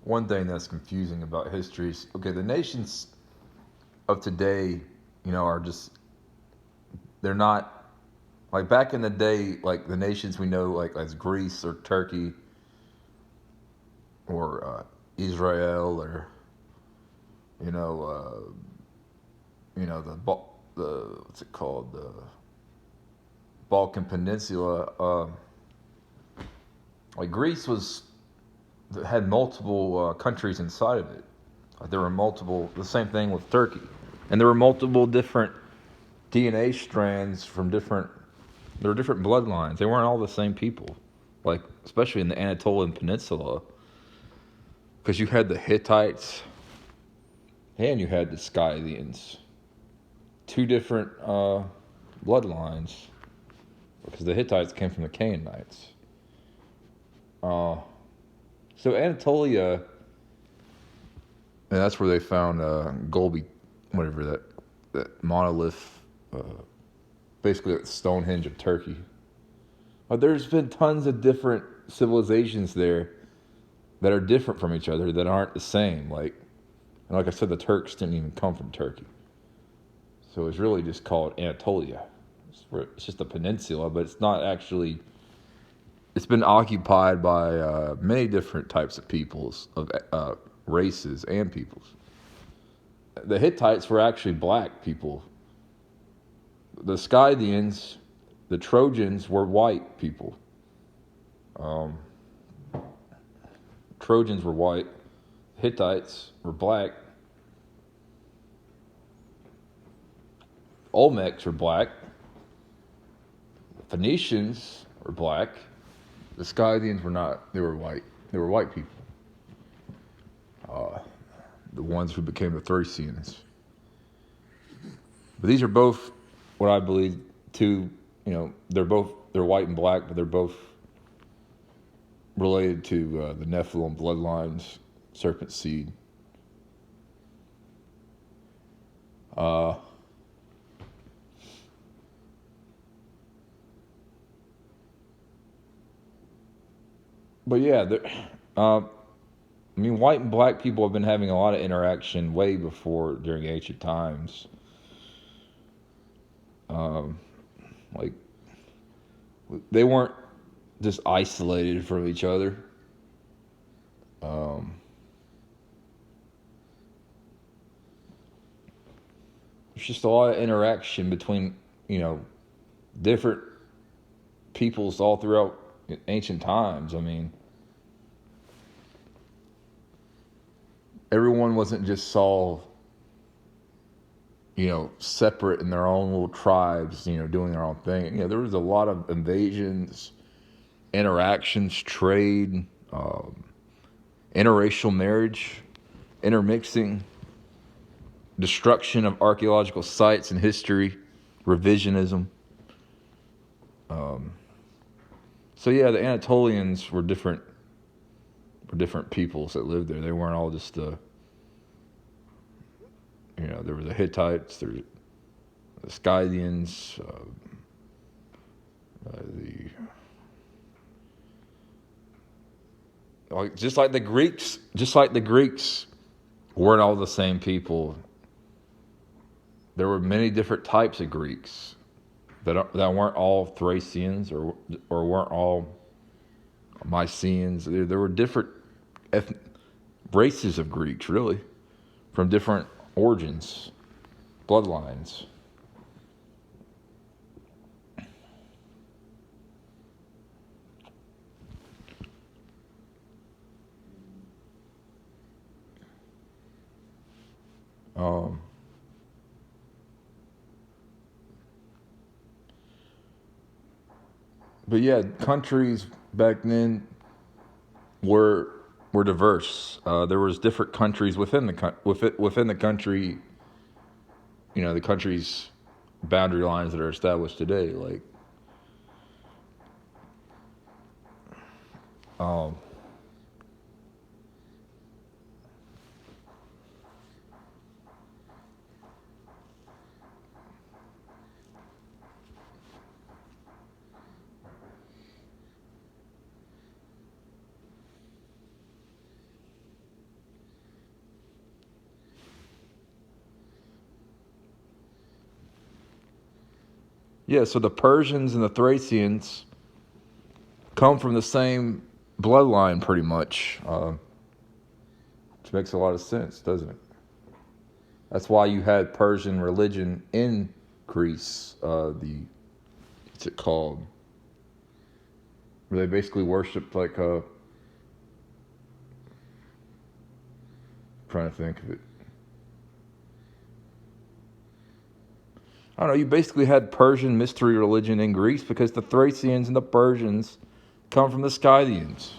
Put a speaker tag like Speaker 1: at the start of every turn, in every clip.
Speaker 1: one thing that's confusing about history is, okay, the nations of today, are just, they're not, like back in the day, like the nations we know, like as Greece or Turkey or Israel or, you know, the what's it called, the Balkan Peninsula. Like Greece had multiple countries inside of it. Like there were multiple. The same thing with Turkey, and there were multiple different DNA strands from different. There were different bloodlines. They weren't all the same people. Like especially in the Anatolian Peninsula, because you had the Hittites and you had the Scythians. Two different bloodlines, because the Hittites came from the Canaanites. So Anatolia, and that's where they found Golby, whatever that monolith, basically the Stonehenge of Turkey. But there's been tons of different civilizations there that are different from each other, that aren't the same. And like I said, the Turks didn't even come from Turkey, so it's really just called Anatolia. It's just a peninsula, but it's not actually. It's been occupied by many different types of peoples, of races and peoples. The Hittites were actually black people. The Scythians, the Trojans, were white people. Trojans were white. Hittites were black. Olmecs were black. Phoenicians were black. The Scythians were not. They were white. They were white people. The ones who became the Thracians. But these are both what I believe they're white and black, but they're both related to the Nephilim bloodlines, serpent seed. But yeah, white and black people have been having a lot of interaction way before, during ancient times. Like, they weren't just isolated from each other. There's just a lot of interaction between, different peoples all throughout ancient times. Everyone wasn't just all, separate in their own little tribes, doing their own thing. There was a lot of invasions, interactions, trade, interracial marriage, intermixing, destruction of archaeological sites and history, revisionism. So yeah, the Anatolians were different peoples that lived there. They weren't all just there were the Hittites, there were the Scythians, just like the Greeks weren't all the same people. There were many different types of Greeks that weren't all Thracians or weren't all Mycenaeans. There were different races of Greeks, really, from different origins, bloodlines. But yeah, countries back then were diverse. There was different countries within the country. The country's boundary lines that are established today, like. Yeah, so the Persians and the Thracians come from the same bloodline, pretty much. Which makes a lot of sense, doesn't it? That's why you had Persian religion in Greece. What's it called? Where they basically worshipped like trying to think of it. I don't know. You basically had Persian mystery religion in Greece because the Thracians and the Persians come from the Scythians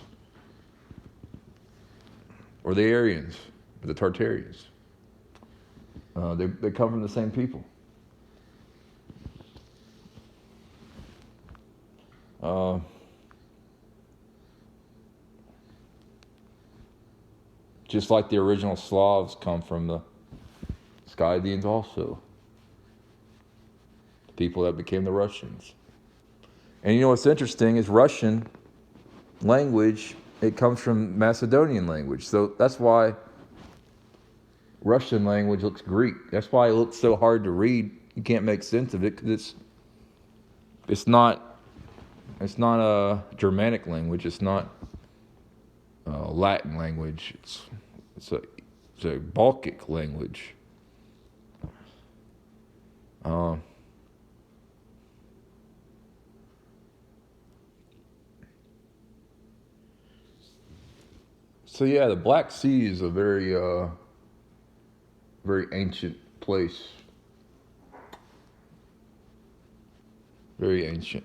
Speaker 1: or the Aryans, or the Tartarians. They come from the same people. Just like the original Slavs come from the Scythians also. The people that became the Russians. And you know what's interesting is Russian language, it comes from Macedonian language. So that's why Russian language looks Greek. That's why it looks so hard to read. You can't make sense of it because it's not a Germanic language. It's not a Latin language. It's a Baltic language. So yeah, the Black Sea is a very ancient place. Very ancient,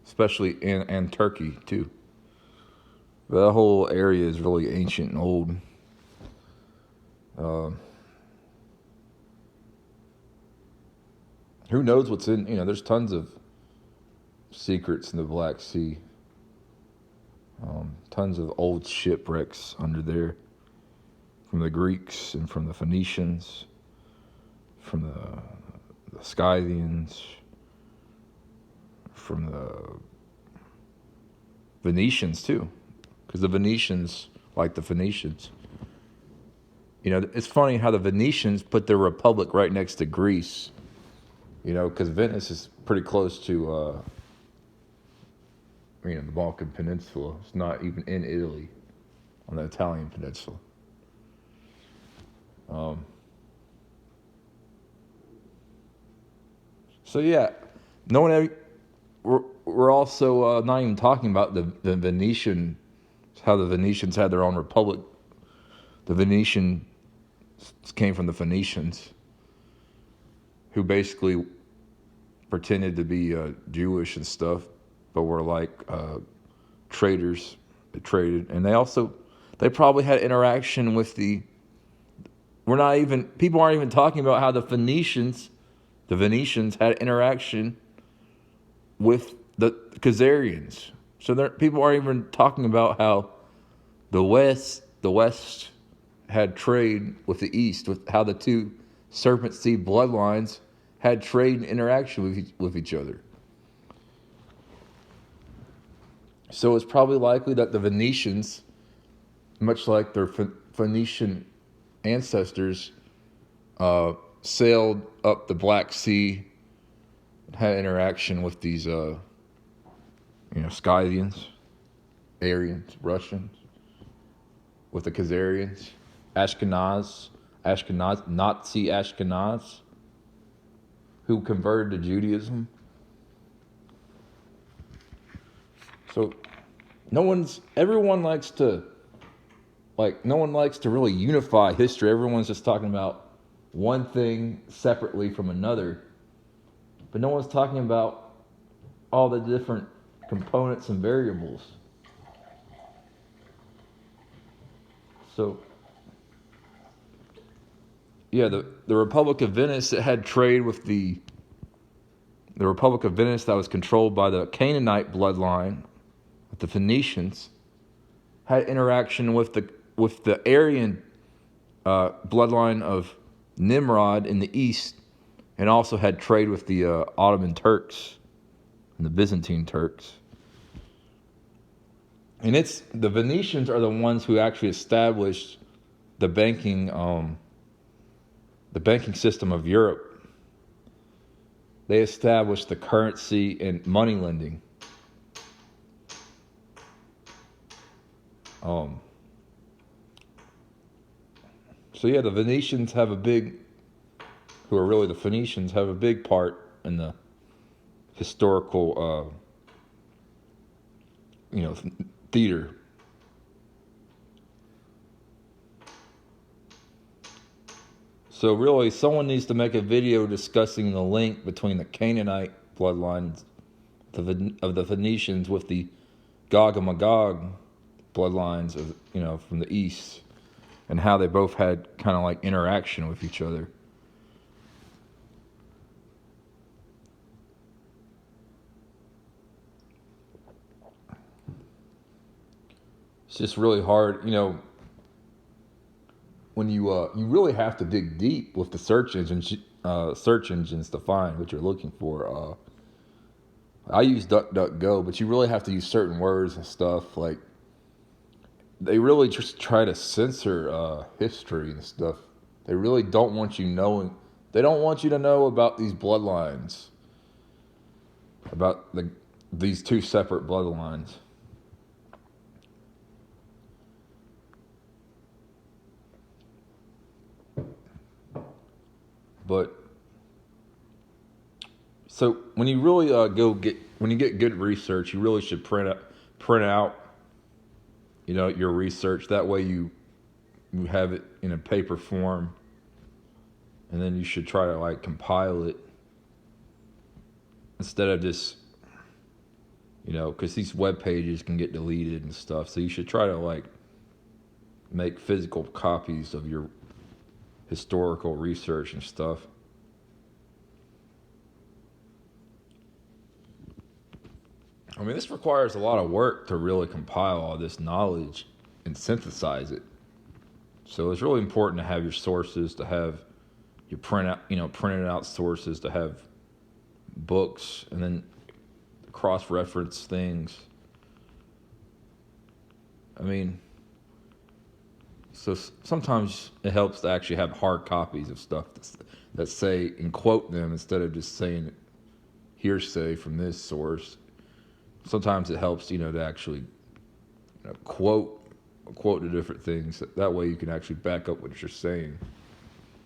Speaker 1: especially in Turkey too. The whole area is really ancient and old. Who knows what's in? There's tons of secrets in the Black Sea. Tons of old shipwrecks under there, from the Greeks and from the Phoenicians, from the Scythians, from the Venetians too, because the Venetians, like the Phoenicians, it's funny how the Venetians put their republic right next to Greece, because Venice is pretty close to, the Balkan Peninsula. It's not even in Italy, on the Italian peninsula. So yeah, no one. We're also not even talking about the Venetian, how the Venetians had their own republic. The Venetians came from the Phoenicians, who basically pretended to be Jewish and stuff, but were like traders. They traded, and they probably had interaction with the. People aren't even talking about how the Venetians had interaction with the Khazarians. So people aren't even talking about how the West had trade with the East, with how the two serpent seed bloodlines had trade and interaction with each other. So it's probably likely that the Venetians, much like their Phoenician ancestors, sailed up the Black Sea, had interaction with these, Scythians, Aryans, Russians, with the Khazarians, Nazi Ashkenaz, who converted to Judaism. So no one likes to really unify history. Everyone's just talking about one thing separately from another. But no one's talking about all the different components and variables. So yeah, the Republic of Venice, it had trade with the Republic of Venice that was controlled by the Canaanite bloodline, with the Phoenicians, had interaction with the Aryan bloodline of Nimrod in the east, and also had trade with the Ottoman Turks and the Byzantine Turks. And the Venetians are the ones who actually established the banking system of Europe. They established the currency and money lending. Um, so yeah, the Venetians have a big, who are really the Phoenicians, have a big part in the historical, theater. So really, someone needs to make a video discussing the link between the Canaanite bloodlines of the Phoenicians with the Gog and Magog bloodlines of from the east, and how they both had kind of like interaction with each other. It's just really hard, when you really have to dig deep with the search engines to find what you're looking for. I use DuckDuckGo, but you really have to use certain words and stuff. Like they really just try to censor history and stuff. They really don't want you knowing. They don't want you to know about these bloodlines, about these two separate bloodlines. But so when you really when you get good research, you really should print out your research. That way you have it in a paper form, and then you should try to like compile it instead of just because these web pages can get deleted and stuff. So you should try to like make physical copies of your historical research and stuff. I mean, this requires a lot of work to really compile all this knowledge and synthesize it. So it's really important to have your sources, to have your printed out sources, to have books, and then cross-reference things. I mean, so sometimes it helps to actually have hard copies of stuff that say and quote them instead of just saying hearsay from this source. Sometimes it helps, to actually quote the different things. That way you can actually back up what you're saying.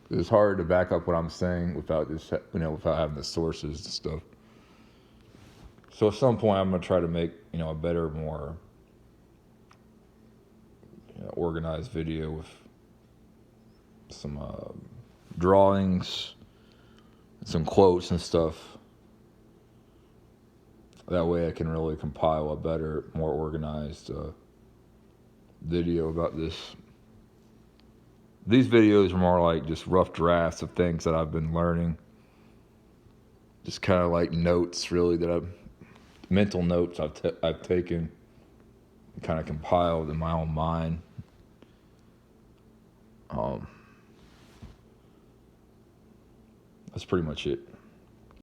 Speaker 1: It's hard to back up what I'm saying without just without having the sources and stuff. So at some point I'm gonna try to make a better, more organized video with some drawings, some quotes and stuff. That way I can really compile a better, more organized video about this. These videos are more like just rough drafts of things that I've been learning. Just kind of like notes, really, mental notes I've taken, kind of compiled in my own mind. That's pretty much it.